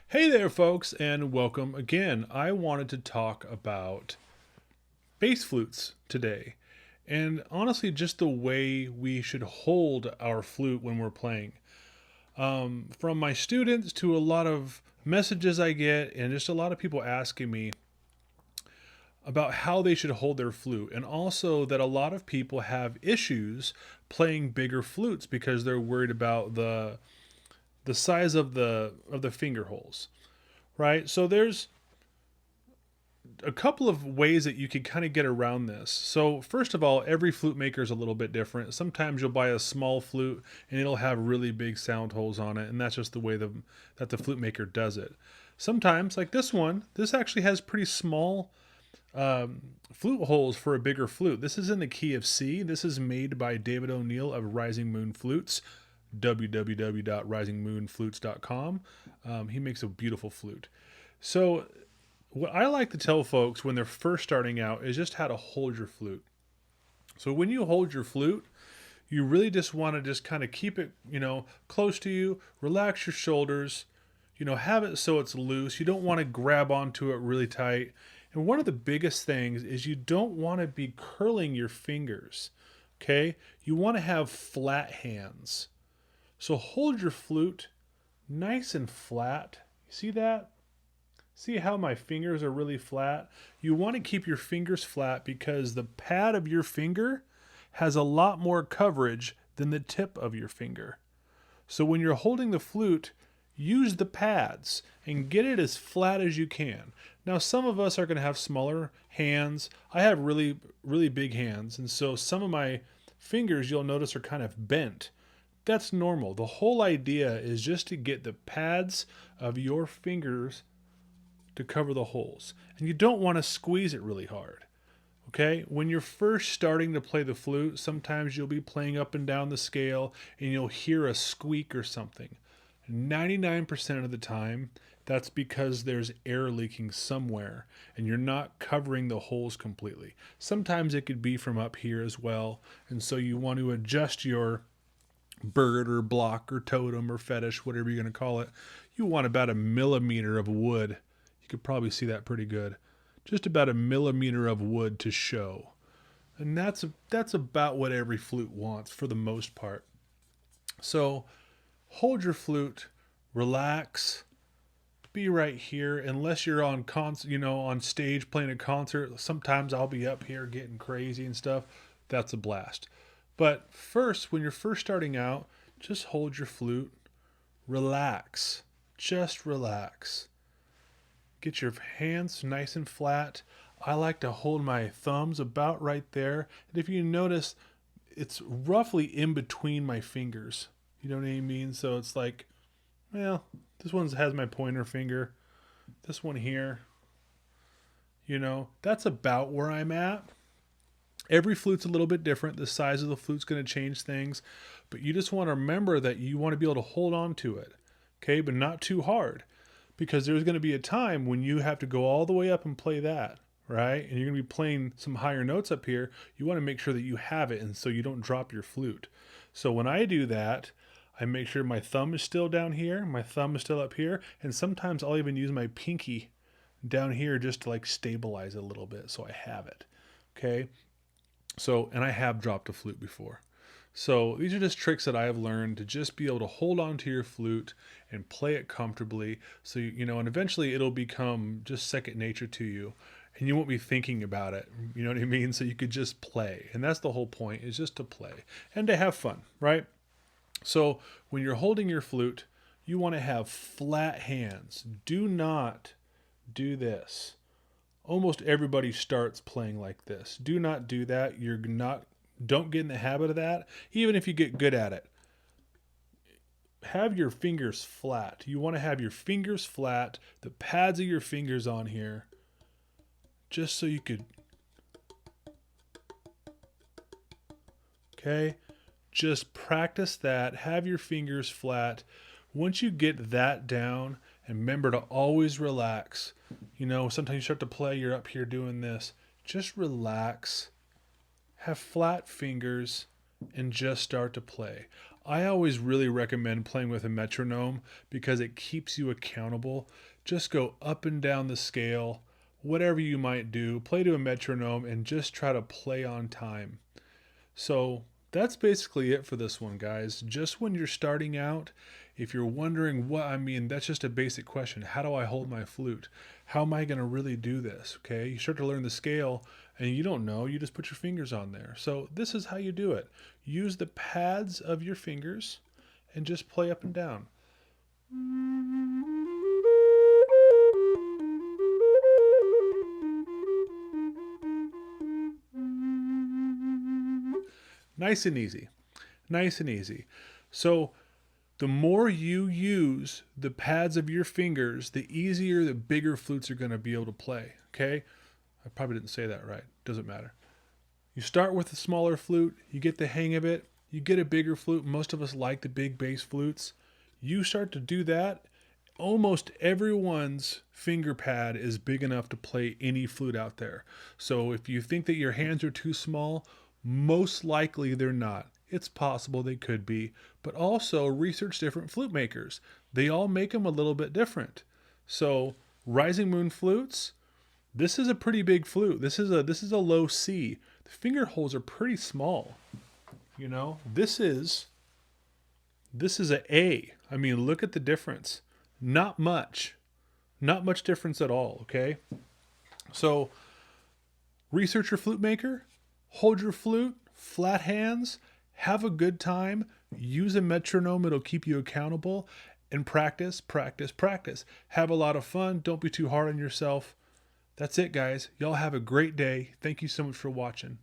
Hey there, folks, and welcome again. I wanted to talk about bass flutes today, and honestly, just the way we should hold our flute when we're playing. From my students to a lot of messages I get, and just a lot of people asking me about how they should hold their flute, and also that a lot of people have issues playing bigger flutes because they're worried about the size of the finger holes, right? So there's a couple of ways that you can kind of get around this. So first of all, every flute maker is a little bit different. Sometimes you'll buy a small flute and it'll have really big sound holes on it, and that's just the way that the flute maker does it. Sometimes, like this one, this actually has pretty small flute holes for a bigger flute. This is in the key of C. This is made by David O'Neill of Rising Moon Flutes, www.risingmoonflutes.com. He makes a beautiful flute. So what I like to tell folks when they're first starting out is just how to hold your flute. So when you hold your flute, you really just want to just kind of keep it, close to you, relax your shoulders, have it so it's loose. You don't want to grab onto it really tight. And one of the biggest things is you don't want to be curling your fingers. Okay? You want to have flat hands. So hold your flute nice and flat. You see that? See how my fingers are really flat? You want to keep your fingers flat because the pad of your finger has a lot more coverage than the tip of your finger. So when you're holding the flute, use the pads and get it as flat as you can. Now, some of us are going to have smaller hands. I have really, really big hands, and so some of my fingers you'll notice are kind of bent. That's normal. The whole idea is just to get the pads of your fingers to cover the holes. And you don't want to squeeze it really hard. Okay? When you're first starting to play the flute, sometimes you'll be playing up and down the scale and you'll hear a squeak or something. 99% of the time, that's because there's air leaking somewhere and you're not covering the holes completely. Sometimes it could be from up here as well. And so you want to adjust your bird or block or totem or fetish, whatever you're going to call it. You want about a millimeter of wood. You could probably see that pretty good. Just about a millimeter of wood to show. And that's about what every flute wants for the most part. So hold your flute, relax, be right here. Unless you're on on stage playing a concert, sometimes I'll be up here getting crazy and stuff. That's a blast. But first, when you're first starting out, just hold your flute, relax. Just relax. Get your hands nice and flat. I like to hold my thumbs about right there. And if you notice, it's roughly in between my fingers. You know what I mean? So it's like, well, this one has my pointer finger. This one here, that's about where I'm at. Every flute's a little bit different. The size of the flute's going to change things. But you just want to remember that you want to be able to hold on to it. Okay? But not too hard. Because there's going to be a time when you have to go all the way up and play that, right? And you're going to be playing some higher notes up here. You want to make sure that you have it and so you don't drop your flute. So when I do that, I make sure my thumb is still down here, my thumb is still up here, and sometimes I'll even use my pinky down here just to like stabilize it a little bit so I have it. Okay? So, and I have dropped a flute before. So these are just tricks that I have learned to just be able to hold on to your flute and play it comfortably. So, and eventually it'll become just second nature to you and you won't be thinking about it. You know what I mean? So you could just play. And that's the whole point, is just to play and to have fun, right? So when you're holding your flute, you want to have flat hands. Do not do this. Almost everybody starts playing like this. Do not do that. Don't get in the habit of that, even if you get good at it. Have your fingers flat. You want to have your fingers flat, the pads of your fingers on here, just so you could, okay? Just practice that. Have your fingers flat. Once you get that down, and remember to always relax. Sometimes you start to play, you're up here doing this. Just relax. Have flat fingers and just start to play. I always really recommend playing with a metronome because it keeps you accountable. Just go up and down the scale, whatever you might do, play to a metronome and just try to play on time. So that's basically it for this one, guys. Just when you're starting out, if you're wondering that's just a basic question. How do I hold my flute? How am I going to really do this? Okay, you start to learn the scale and you don't know, you just put your fingers on there. So this is how you do it. Use the pads of your fingers and just play up and down. Nice and easy. Nice and easy. So the more you use the pads of your fingers, the easier the bigger flutes are going to be able to play. Okay? I probably didn't say that right. Doesn't matter. You start with a smaller flute, you get the hang of it, you get a bigger flute. Most of us like the big bass flutes. You start to do that, almost everyone's finger pad is big enough to play any flute out there. So if you think that your hands are too small, most likely they're not. It's possible they could be, but also research different flute makers. They all make them a little bit different. So Rising Moon flutes, this is a pretty big flute. This is a low C. The finger holes are pretty small. You know, this is an A. I mean, look at the difference. Not much. Not much difference at all, okay? So research your flute maker, hold your flute, flat hands, have a good time, use a metronome, it'll keep you accountable, and practice, practice, practice. Have a lot of fun, don't be too hard on yourself. That's it, guys. Y'all have a great day. Thank you so much for watching.